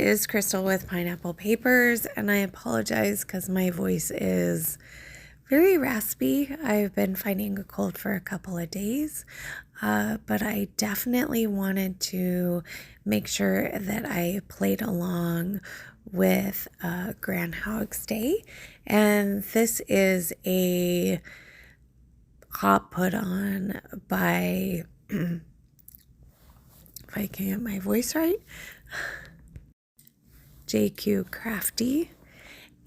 is Crystal with Pineapple Papers, and I apologize because my voice is very raspy. I've been fighting a cold for a couple of days, but I definitely wanted to make sure that I played along with Groundhogs Day, and this is a hop put on by, if I can get my voice right, JQ Crafty,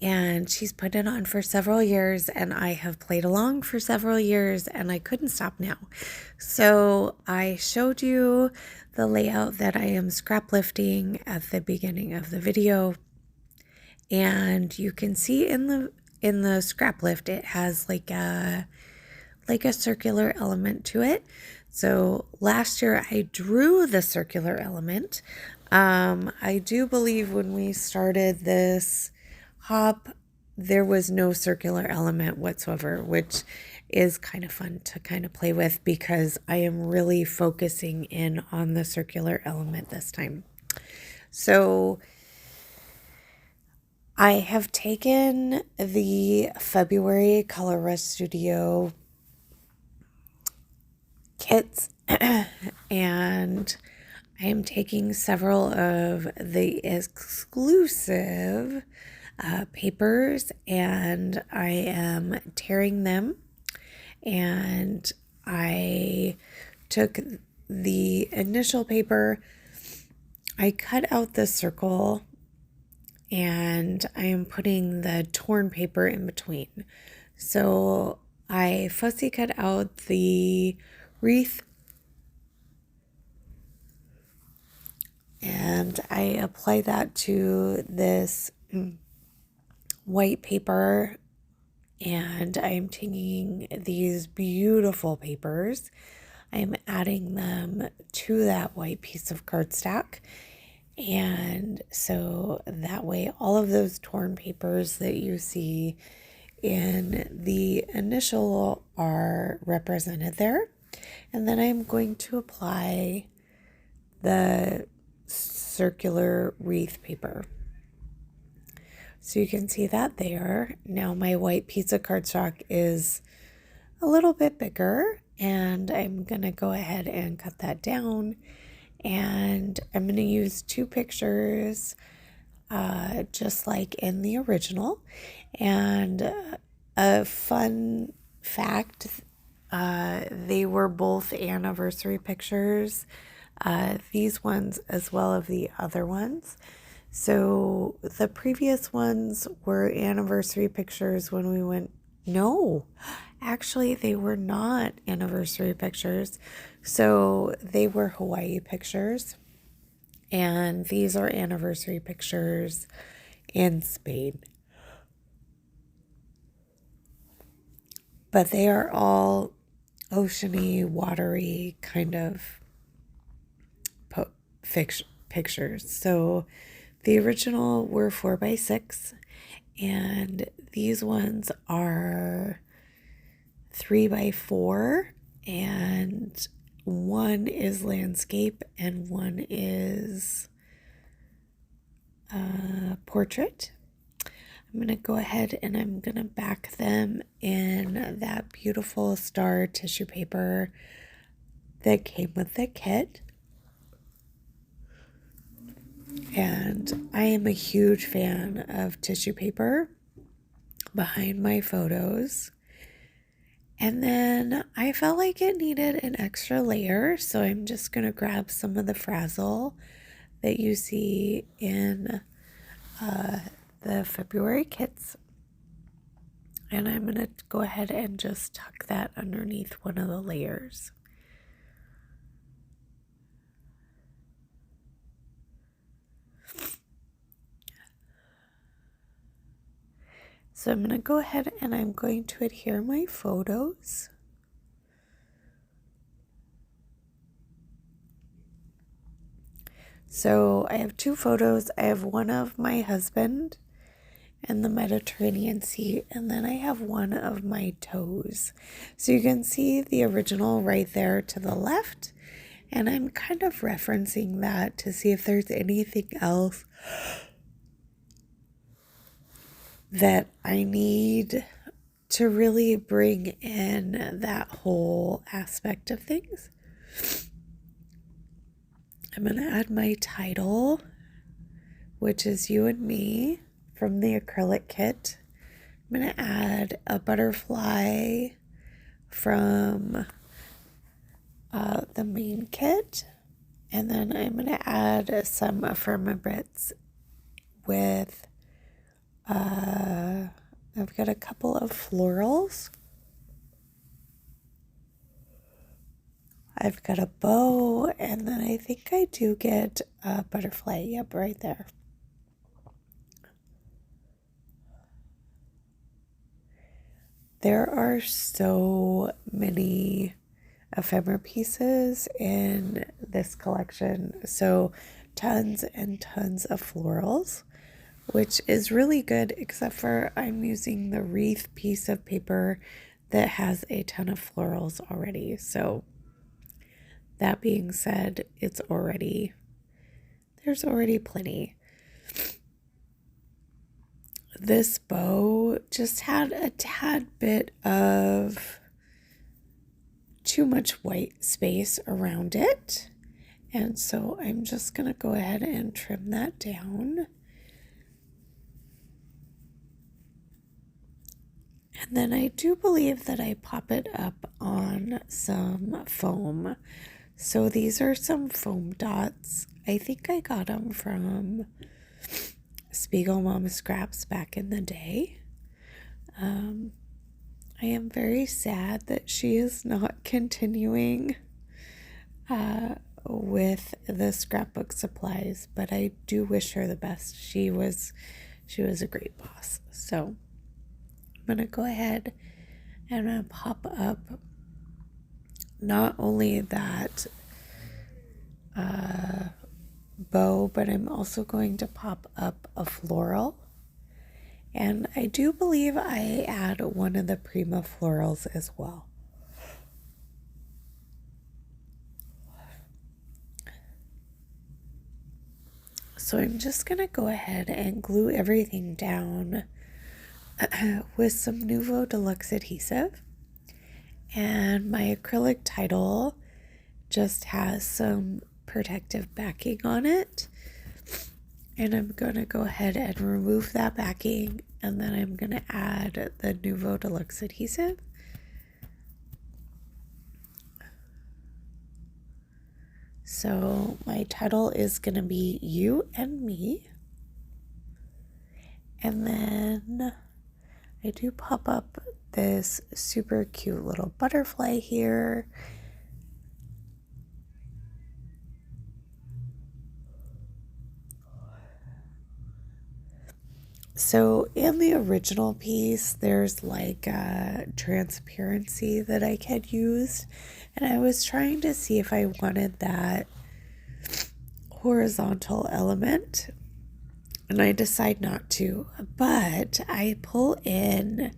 and she's put it on for several years, and I have played along for several years, and I couldn't stop now. So I showed you the layout that I am scrap lifting at the beginning of the video, and you can see in the scrap lift it has like a circular element to it. So last year I drew the circular element. I do believe when we started this hop, there was no circular element whatsoever, which is kind of fun to kind of play with because I am really focusing in on the circular element this time. So I have taken the February Color Rush Studio kits and I am taking several of the exclusive papers and I am tearing them, and I took the initial paper, I cut out the circle, and I am putting the torn paper in between. So I fussy cut out the wreath and I apply that to this white paper, and I'm taking these beautiful papers, I'm adding them to that white piece of cardstock, and so that way all of those torn papers that you see in the initial are represented there. And then I'm going to apply the circular wreath paper. So you can see that there. Now my white piece of cardstock is a little bit bigger, and I'm going to go ahead and cut that down. And I'm going to use two pictures just like in the original. And a fun fact, they were both anniversary pictures, these ones as well as the other ones. So the previous ones were anniversary pictures when we went, no, actually they were not anniversary pictures. So they were Hawaii pictures, and these are anniversary pictures in Spain. But they are all oceany, watery kind of pictures. So the original were 4x6, and these ones are 3x4, and one is landscape and one is portrait. I'm going to go ahead and I'm going to back them in that beautiful star tissue paper that came with the kit. And I am a huge fan of tissue paper behind my photos. And then I felt like it needed an extra layer, so I'm just going to grab some of the frazzle that you see in the February kits, and I'm going to go ahead and just tuck that underneath one of the layers. So I'm going to go ahead and I'm going to adhere my photos. So I have two photos. I have one of my husband in the Mediterranean Sea, and then I have one of my toes. So you can see the original right there to the left, And I'm kind of referencing that to see if there's anything else that I need to really bring in that whole aspect of things. I'm going to add my title, which is You and Me from the acrylic kit. I'm going to add a butterfly from the main kit. And then I'm going to add some ephemera with, I've got a couple of florals. I've got a bow, and then I think I do get a butterfly. Yep, right there. There are so many ephemera pieces in this collection. So tons and tons of florals, which is really good, except for I'm using the wreath piece of paper that has a ton of florals already. So that being said, there's already plenty. This bow just had a tad bit of too much white space around it. And so I'm just going to go ahead and trim that down. And then I do believe that I pop it up on some foam. So these are some foam dots. I think I got them from Spiegel Mama Scraps back in the day. I am very sad that she is not continuing with the scrapbook supplies, but I do wish her the best. She was a great boss. So I'm gonna go ahead and I'm gonna pop up not only that bow, but I'm also going to pop up a floral. And I do believe I add one of the Prima florals as well. So I'm just going to go ahead and glue everything down with some Nuvo Deluxe adhesive. And my acrylic title just has some protective backing on it. And I'm going to go ahead and remove that backing, and then I'm going to add the Nuvo Deluxe adhesive. So my title is going to be You and Me. And then I do pop up this super cute little butterfly here. So in the original piece, there's like a transparency that I had used, and I was trying to see if I wanted that horizontal element, and I decide not to, but I pull in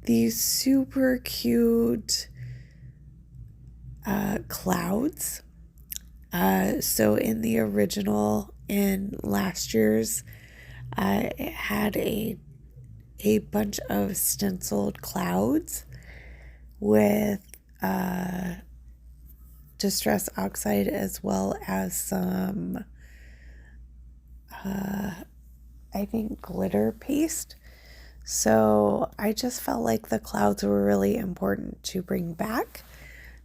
these super cute clouds. So in the original, in last year's, it had a bunch of stenciled clouds with distress oxide, as well as some I think glitter paste. So I just felt like the clouds were really important to bring back.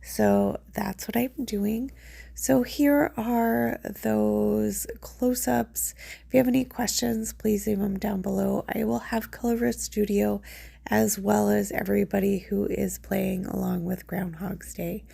So that's what I'm doing. So here are those close-ups. If you have any questions, please leave them down below. I will have Colorist Studio as well as everybody who is playing along with Groundhogs Day